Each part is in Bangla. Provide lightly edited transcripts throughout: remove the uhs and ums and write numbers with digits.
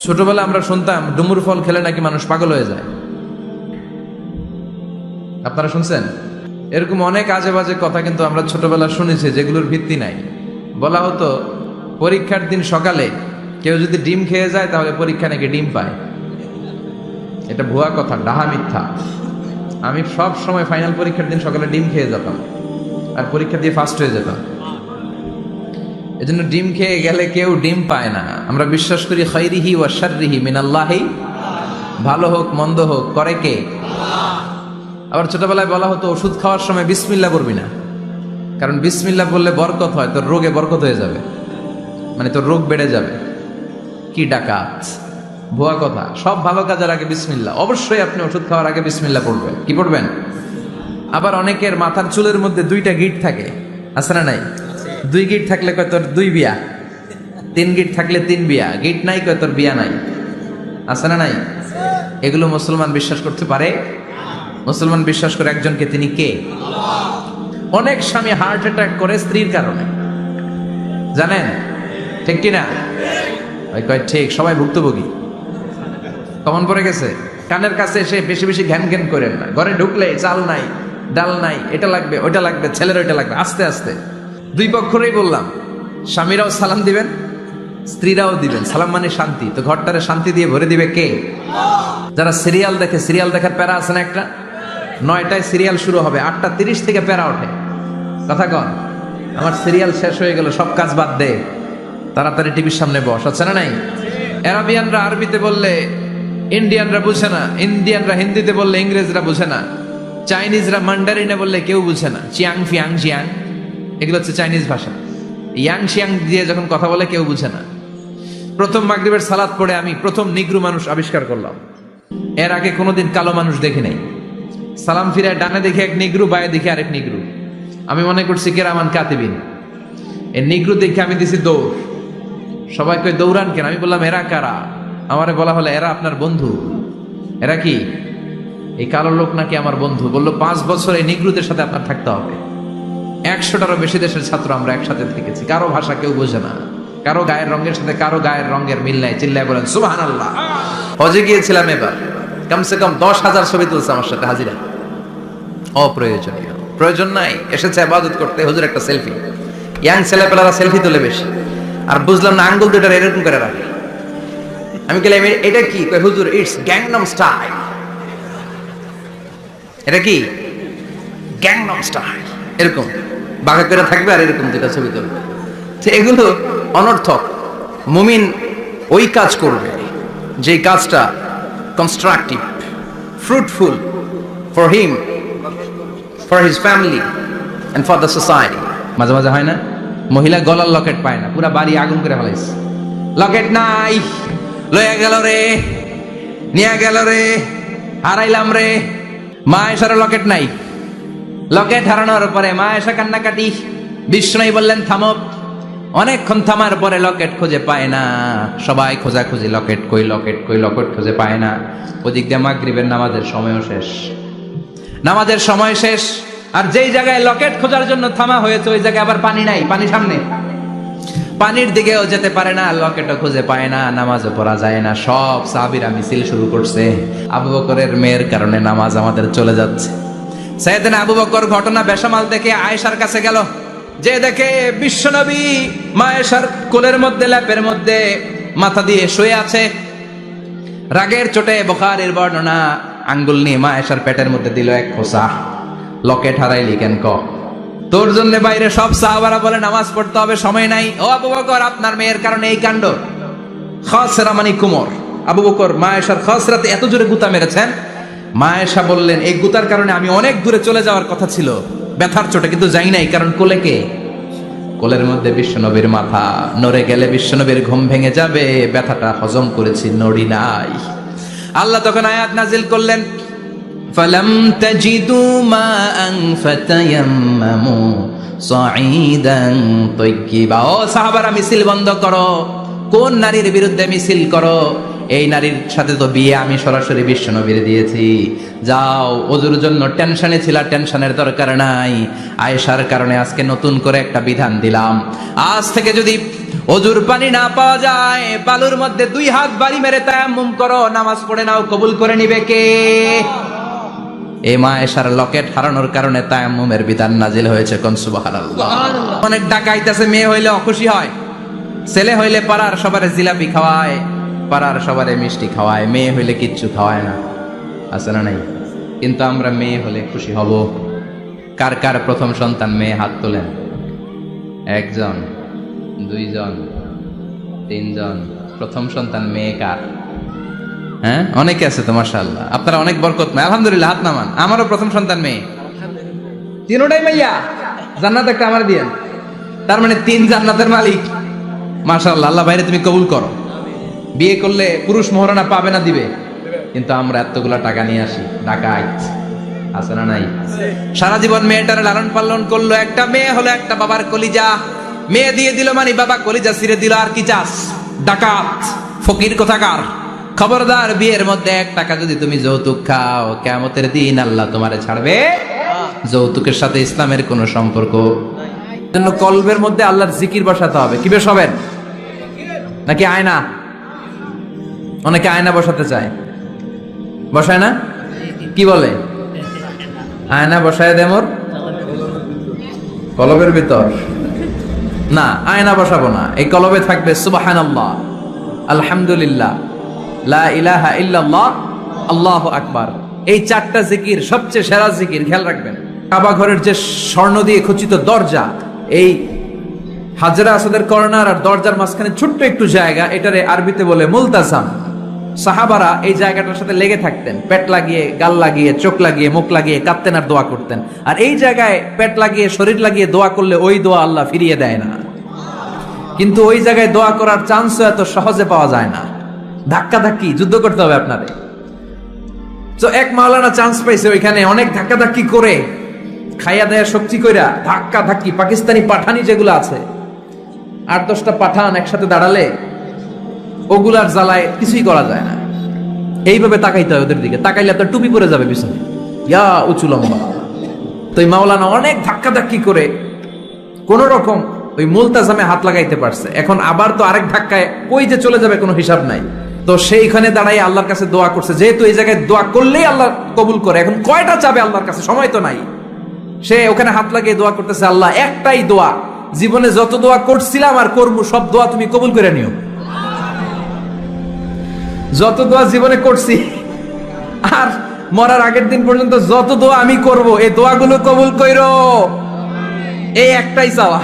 ছোটবেলা আমরা শুনতাম ডুমুর ফল খেলে নাকি মানুষ পাগল হয়ে যায়। আপনারা শুনছেন? এরকম অনেক আজে বাজে কথা কিন্তু আমরা ছোটবেলা শুনেছি, যেগুলোর ভিত্তি নাই। বলা হতো পরীক্ষার দিন সকালে কেউ যদি ডিম খেয়ে যায় তাহলে পরীক্ষা নাকি ডিম পায়। এটা ভুয়া কথা, ডাহা মিথ্যা। আমি সব সময় ফাইনাল পরীক্ষার দিন সকালে ডিম খেয়ে যেতাম আর পরীক্ষা দিয়ে ফার্স্ট হয়ে যেতাম। এজন্য ডিম খেয়ে গেলে কেউ ডিম পায় না। আমরা বিশ্বাস করি খাইরিহি ওয়া শাররিহি মিনাল্লাহি, ভালো হোক মন্দ হোক করে কে? আবার ছোটবেলায় বলা হতো ওষুধ খাওয়ার সময় বিসমিল্লাহ করবি না, কারণ বিসমিল্লাহ বললে বরকত হয়, তোর রোগে বরকত হয়ে যাবে, মানে তোর রোগ বেড়ে যাবে। কি ডাকাত, ভুয়া কথা। সব ভালো কাজের আগে বিসমিল্লাহ। অবশ্যই আপনি ওষুধ খাওয়ার আগে বিসমিল্লাহ পড়বেন। কি পড়বেন? আবার অনেকের মাথার চুলের মধ্যে দুইটা গিট থাকে, আছে না নাই? দুই গিট থাকলে কয় তোর দুই বিয়া, তিন গিট থাকলে তিন বিয়া, গিট নাই কয় তোর বিয়া নাই, আছে না নাই? এগুলো মুসলমান বিশ্বাস করতে পারে? মুসলমান বিশ্বাস করে একজনকে, তিনি কে? অনেক স্বামী হার্ট অ্যাটাক করে স্ত্রীর কারণে, জানেন? ঠিক কিনা? ওই কয় ঠিক, সবাই ভুক্তভোগী। কমন পড়ে গেছে। কানের কাছে এসে বেশি বেশি ঘ্যান ঘ্যান করেন না। ঘরে ঢুকলে চাল নাই, ডাল নাই, এটা লাগবে ওইটা লাগবে, ছেলের ওইটা লাগবে। আস্তে আস্তে দুই পক্ষরেই বললাম, স্বামীরাও সালাম দিবেন, স্ত্রীরাও দিবেন। সালাম মানে শান্তি, তো ঘরটারে শান্তি দিয়ে ভরে দিবে কে? যারা সিরিয়াল দেখে, সিরিয়াল দেখার প্যারা আছে না একটা? 9টায় সিরিয়াল শুরু হবে, 8:30 থেকে প্যারা ওঠে। কথা কন, আমার সিরিয়াল শেষ হয়ে গেল, সব কাজ বাদ দে, তাড়াতাড়ি টিভির সামনে বস, আছে না নাই? আরবিয়ানরা আরবিতে বললে ইন্ডিয়ানরা বুঝে না, ইন্ডিয়ানরা হিন্দিতে বললে ইংরেজরা বুঝে না, চাইনিজরা মান্ডারিনে বললে কেউ বুঝে না। চিয়াং ফিয়াং জিয়াং, এগুলো হচ্ছে চাইনিজ ভাষা। ইয়াং শিয়াং দিয়ে যখন কথা বলে কেউ বুঝে না। প্রথম মাগরিবের সালাত পড়ে আমি প্রথম নিগ্রু মানুষ আবিষ্কার করলাম। এর আগে কোনোদিন কালো মানুষ দেখি নাই। সালাম ফিরে ডানে দেখে এক নিগ্রু, বায়ে দেখে আরেক নিগ্রু। আমি মনে করছি কেরামান কাতিবিন। এই নিগ্রু দেখে আমি দিছি দৌড়। সবাই কই দৌড়ান কেন? আমি বললাম এরা কারা? আমারে বলা হলো এরা আপনার বন্ধু। এরা কি? এই কালো লোক নাকি আমার বন্ধু। বললো 5 বছর এই নিগ্রুদের সাথে আপনার থাকতে হবে। 100টারও বেশি দেশের ছাত্র আমরা একসাথে থেকেছি। কারো ভাষা কেউ বোঝে না, কারো গায়ের রঙের সাথে কারো গায়ের রঙের মিল নাই। চিল্লায় বলেন সুবহানাল্লাহ। হজে গিয়েছিলাম এবার, কমসে কম 10,000 ছবি তুলছে আমার সাথে হাজিরা। অপ্রয়োজনীয়, প্রয়োজন নাই। এসেছে ইবাদত করতে, হুজুর একটা সেলফি। ইয়াং ছেলেপেলারা সেলফি তোলে বেশি। আর বুঝলাম না, আঙ্গুল দুটো এরকম করে রাখে। আমি বললাম এটা কি? কই হুজুর ইটস গ্যাংনাম স্টাইল। এটা কি? Gangnam style. এরকম বাঁকা করে থাকবে আর এরকম যেটা ছবি তুলবে। তো এগুলো অনর্থক। মুমিন ওই কাজ করবে যে কাজটা constructive, fruitful for him, for his family and for the society. মাঝে মাঝে হয় না, মহিলা গলার লকেট পায় না, পুরা বাড়ি আগুন করে ফেলাইছে। লকেট নাই, লয়ে গেল রে, নিয়ে গেল রে, হারাইলাম রে। মা এসার লকেট নাই। লকেট হারানোর পরে মা এসে কান্নাকাটি। বিষ্ণু বললেন থামো। অনেকক্ষণ থামার পরে লকেট খুঁজে পায় না। সবাই খোঁজাখুঁজি, লকেট কই, লকেট কই, লকেট খুঁজে পায় না। ওদিক দিয়ে মাগরিবের নামাজের সময়ও শেষ। নামাজের সময় শেষ, আর যেই জায়গায় লকেট খোঁজার জন্য থামা হয়েছে ওই জায়গায় আবার পানি নাই। পানি সামনে, পানির দিকেও যেতে পারে না, লকেটও খুঁজে পায় না, নামাজও পড়া যায় না। সব সাহাবীরা মিছিল শুরু করছে, আবু বকরের মেয়ের কারণে নামাজ আমাদের চলে যাচ্ছে। সাইয়েদনা আবু বকর ঘটনা বেসামাল দেখে আয়েশার কাছে গেল। যে দেখে বিশ্বনবী মা আয়েশার কোলের মধ্যে, ল্যাপের মধ্যে মাথা দিয়ে শুয়ে আছে। রাগের চোটে বুখারীর বর্ণনা, আঙ্গুল নিয়ে মা আয়েশার পেটের মধ্যে দিল এক খোঁচা। লকেট হারাইলি কেন? ক তোর জন্য বাইরে সব সাহাবারা বলে নামাজ পড়তে হবে, সময় নাই। ও আবু বকর, আপনার মেয়ের কারণে এই কাণ্ড। খাসরা মানে কুমর। আবু বকর মা আয়েশার খাসরাতে এত জোরে গুতা মেরেছেন, মা আয়েশা বললেন এই গুতার কারণে আমি অনেক দূরে চলে যাওয়ার কথা ছিল ব্যথার চোটে, কিন্তু যাই নাই, কারণ কোলে কে? কোলের মধ্যে বিশ্বনবীর মাথা। নড়ে গেলে বিশ্বনবীর ঘুম ভেঙে যাবে, ব্যথাটা হজম করেছি, নড়ি নাই। আল্লাহ তখন আয়াত নাজিল করলেন, ফালাম তাজিদু মাআন ফাতায়াম্মামু সাঈদান তাইয়্যিবা। ও সাহাবারা, মিছিল বন্ধ করো। কোন নারীর বিরুদ্ধে মিছিল করো? এই নারীর সাথে তো বিয়ে আমি সরাসরি বিশ্বনবীর দিয়েছি, যাও ওজুর জন্য টেনশনে ছিলা, টেনশনের দরকার নাই, আয়েশার কারণে আজকে নতুন করে একটা বিধান দিলাম, আজ থেকে যদি অজুর পানি না পাওয়া যায় বালুর মধ্যে 2 হাত বাড়ি মেরে তায়াম্মুম করো, নামাজ পড়ে নাও, কবুল করে নিবে কে? এই মা আয়েশার লকেট হারানোর কারণে তায়াম্মুমের বিধান নাজিল হয়েছে। কোন সুবহানাল্লাহ। অনেক ডাকাইতেছে, মেয়ে হইলে অখুশি হয়, ছেলে হইলে পাড়ার সবারে জিলাপি খাওয়ায়, পাড়ার সবারে মিষ্টি খাওয়ায়, মেয়ে হইলে কিচ্ছু খাওয়ায় না, আছে না নাই? কিন্তু আমরা মেয়ে হলে খুশি হব। কার কার প্রথম সন্তান মেয়ে? হাত তোলেন। 1 জন, 2 জন, 3 জন। প্রথম সন্তান মেয়ে কার? হ্যাঁ, অনেকে আছে তো মাশাআল্লাহ, আপনারা অনেক বরকতময়, আলহামদুলিল্লাহ। হাত নামান। আমারও প্রথম সন্তান মেয়ে, তিনটাই মাইয়া। জান্নাত একটা আমার দিয়েন, তার মানে 3 জান্নাতের মালিক। মাশাআল্লাহ, আল্লাহ বাইরে তুমি কবুল করো। বিয়ে করলে পুরুষ মহারণা পাবে না, দিবে, কিন্তু আমরা এতগুলা টাকা নিয়ে আসি, ডাকাইত, আছে না নাই? সারা জীবন মেয়েটার লালন পালন করলো, একটা মেয়ে হলো একটা বাবার কলিজা, মেয়ে দিয়ে দিল মানে বাবা কলিজা ছিঁড়ে দিল, আর কি চাস? ডাকাত, ফকির কোথাকার। খবরদার, বিয়ের মধ্যে 1 টাকা যদি তুমি যৌতুক খাও, কিয়ামতের দিন আল্লাহ তোমারে ছাড়বে। যৌতুকের সাথে ইসলামের কোনো সম্পর্ক জন্য কলবের মধ্যে আল্লাহর জিকির বসাতে হবে। কি বসাবেন? নাকি আয়না? অনেকে আয়না বসাতে চায়, বসায় না? কি বলে? আয়না বসায় দে মোর কলবের ভিতর। না, আয়না বসাবো না, এই কলবে থাকবে সুবহানাল্লাহ, আলহামদুলিল্লাহ, লা ইলাহা ইল্লাল্লাহ, আল্লাহু আকবার। এই 4টা জিকির সবচেয়ে সেরা জিকির। খেয়াল রাখবেন, কাবা ঘরের যে স্বর্ণ দিয়ে খচিত দরজা, এই হাজরা আসাদের কর্নার আর দরজার মাঝখানে ছোট্ট একটু জায়গা, এটারে আরবিতে বলে মুলতাজাম। সাহাবারা এই জায়গাটার সাথে লেগে থাকতেন, পেট লাগিয়ে, গাল লাগিয়ে, চোখ লাগিয়ে, মুখ লাগিয়ে কাঁদতেন আর দোয়া করতেন। আর এই জায়গায় পেট লাগিয়ে, শরীর লাগিয়ে দোয়া করলে ওই দোয়া আল্লাহ ফিরিয়ে দেয় না। কিন্তু ওই জায়গায় দোয়া করার চান্সও এত সহজে পাওয়া যায় না, ধাক্কা ধাক্কি যুদ্ধ করতে হবে আপনারে। তো এক মাওলানা চান্স পাইছে ওইখানে, অনেক ধাক্কা ধাক্কি করে, খাইয়া দেয়া শক্তি কইরা ধাক্কা ধাক্কি, পাকিস্তানি পাঠানি যেগুলো আছে, 8-10টা পাঠান একসাথে দাঁড়ালে ওগুলার জ্বালায় কিছুই করা যায় না। এইভাবে তাকাইতে হয় ওদের দিকে, তাকাইলে আপনার টুপি পরে যাবে পিছনে, ইয়া উঁচু লম্বা। তো এই মাওলানা অনেক ধাক্কা ধাক্কি করে কোন রকম ওই মুলতাজামে হাত লাগাইতে পারছে। এখন আবার তো আরেক ধাক্কায় কই যে চলে যাবে কোনো হিসাব নাই। তো সেইখানে দাঁড়াই আল্লাহর কাছে দোয়া করছে, যেহেতু এই জায়গায় দোয়া করলেই আল্লাহ কবুল করে, এখন কয়টা চাবে আল্লাহর কাছে, সময় তো নাই। সে ওখানে হাত লাগিয়ে দোয়া করতেছে, আল্লাহ একটাই দোয়া, জীবনে যত দোয়া করছিলাম আর করবো সব দোয়া তুমি কবুল করে নিও। যত দোয়া জীবনে করছি আর মরার আগের দিন পর্যন্ত যত দোয়া আমি করব, এই দোয়াগুলো কবুল কইরো, এই একটাই চাওয়া,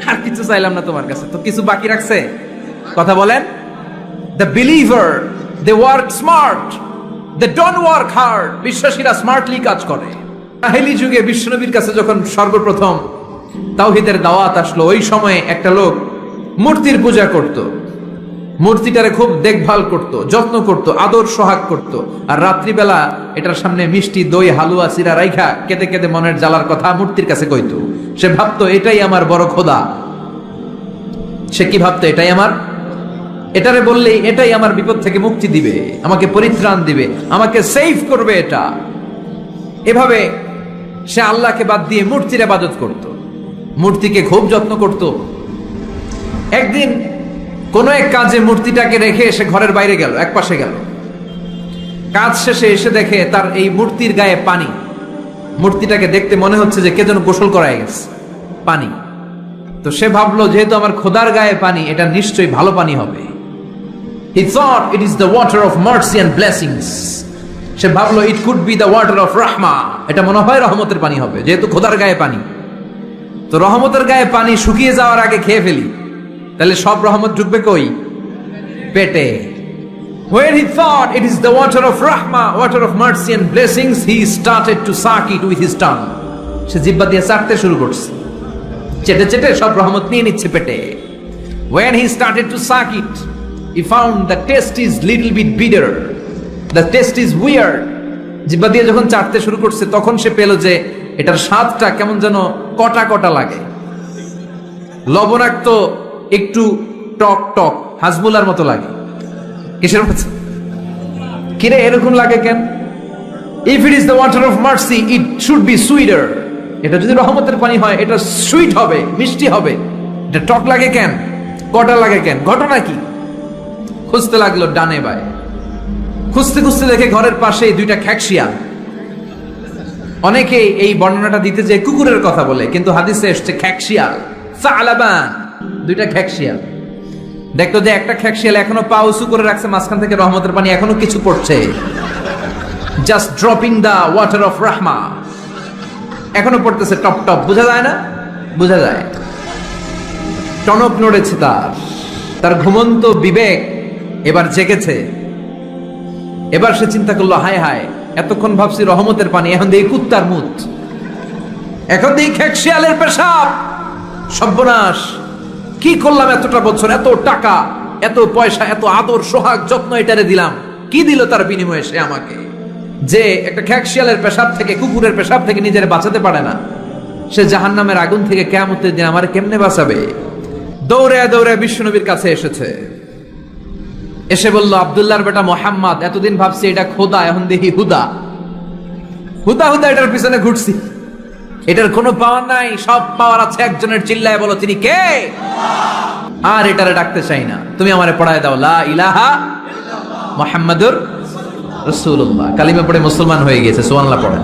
আর কিছু চাইলাম না তোমার কাছে। তো কিছু বাকি রাখছে? কথা বলেন। The believer, they work smart, they don't work hard. বিশ্বাসীরা স্মার্টলি কাজ করে। জাহেলি যুগে বিশ্বনবীর কাছে যখন সর্বপ্রথম তাওহীদের দাওয়াত আসলো, ওই সময়ে একটা লোক মূর্তির পূজা করত, মূর্তিটারে খুব দেখভাল করত, যত্ন করত, আদর সোহাগ করত, আর রাত্রিবেলা এটার সামনে মিষ্টি, দই, হালুয়া, চিরা রাইখা কেঁদে কেঁদে মনের জ্বালার কথা মূর্তির কাছে কইতো। সে ভাবতো এটাই আমার বড় খোদা। সে কি ভাবতো? এটাই আমার, এটারে বললেই এটাই আমার বিপদ থেকে মুক্তি দিবে, আমাকে পরিত্রাণ দিবে, আমাকে সেভ করবে এটা। এভাবে সে আল্লাহকে বাদ দিয়ে মূর্তির ইবাদত করত, মূর্তিকে খুব যত্ন করত। একদিন কোন এক কাজে মূর্তিটাকে রেখে সে ঘরের বাইরে গেল, এক পাশে গেল। কাজ শেষে এসে দেখে তার এই মূর্তির গায়ে পানি। মূর্তিটাকে দেখতে মনে হচ্ছে যে কে যেন গোসল করায় গেছে, পানি। তো সে ভাবলো যেহেতু আমার খোদার গায়ে পানি, এটা নিশ্চয়ই ভালো পানি হবে। He thought it is the water of mercy and blessings. সে ভাবলো it could be the water of rahma, এটা মনে হয় রহমতের পানি হবে, যেহেতু খোদার গায়ে পানি। তো রহমতের গায়ে পানি শুকিয়ে যাওয়ার আগে খেয়ে ফেলি, তাহলে সব রহমত ঢুকবে কই? পেটে। When he thought it is the water of rahma, water of mercy and blessings, he started to suck it with his tongue. সে জিহ্বা দিয়ে চাটতে শুরু করছে, চেটে চেটে সব রহমত নিয়ে নিচ্ছে পেটে। When he started to suck it, he found the taste is little bit bitter, the taste is weird. জিহ্বা দিয়ে যখন চাটতে শুরু করছে তখন সে পেল যে এটার স্বাদটা কেমন যেন কটা কটা লাগে, লবণাক্ত, একটু টক টক, হাজমুলার মতো লাগে। কিসের মাছ? কিরে এরকম লাগে কেন? If it is the water of mercy it should be sweeter. এটা যদি রহমতের পানি হয় এটা সুইট হবে, মিষ্টি হবে। এটা টক লাগে কেন? কটা লাগে কেন? ঘটনা কি? খুঁজতে লাগলো ডানে বায়ে, খুঁজতে খুঁজতে দেখে ঘরের পাশে দুইটা খ্যাকশিয়াল। অনেকে এই বর্ণনাটা দিতে যে কুকুরের কথা বলে, কিন্তু হাদিসে এসছে খ্যাকশিয়াল, সালাবান, দুইটা খ্যাকশিয়াল। দেখতো যে একটা খ্যাকশিয়াল এখনো পা উঁচু করে রাখছে, মাঝখান থেকে রহমতের পানি এখনো কিছু পড়ছে, just dropping the water of রাহমা, এখনো পড়তেছে টপ টপ। বোঝা যায় না? বোঝা যায়। টনক নড়েছে তার ঘুমন্ত বিবেক এবার জেগেছে। এবার সে চিন্তা করলো, হায় হায়, এতক্ষণ ভাবছি রহমতের পানি, এখন দেখি কুত্তার মুত, এখন দেখি খ্যাকশিয়ালের পেশাব। সর্বনাশ, কি করলাম এতটা বছর, এত টাকা, এত পয়সা, এত আদর সোহাগ যত্ন এটারে দিলাম, কি দিল তার বিনিময়ে সে আমাকে? যে একটা খ্যাকশিয়ালের পেশাব থেকে, কুকুরের পেশাব থেকে নিজের বাঁচাতে পারে না, সে জাহান্নামের আগুন থেকে কিয়ামতের দিন আমার কেমনে বাঁচাবে? দৌড়ে দৌড়ে বিশ্বনবীর কাছে এসেছে, এসে বলল, আব্দুল্লাহর বেটা মোহাম্মদ, এতদিন ভাবছি এটা খোদা, এখন দেখি হুদা। হুদা হুদা এটার পিছনে ঘুরছি, এটার কোনো পাওয়ার নাই, সব পাওয়ার আছে একজনের। চিল্লায় বলো, তিনি কে? আর এটারে ডাকতে চাই না, তুমি আমারে পড়ায় দাও লা ইলাহা মুহাম্মাদুর রাসূলুল্লাহ। কালিমা পড়ে মুসলমান হয়ে গেছে, সুবহানাল্লাহ পড়ে।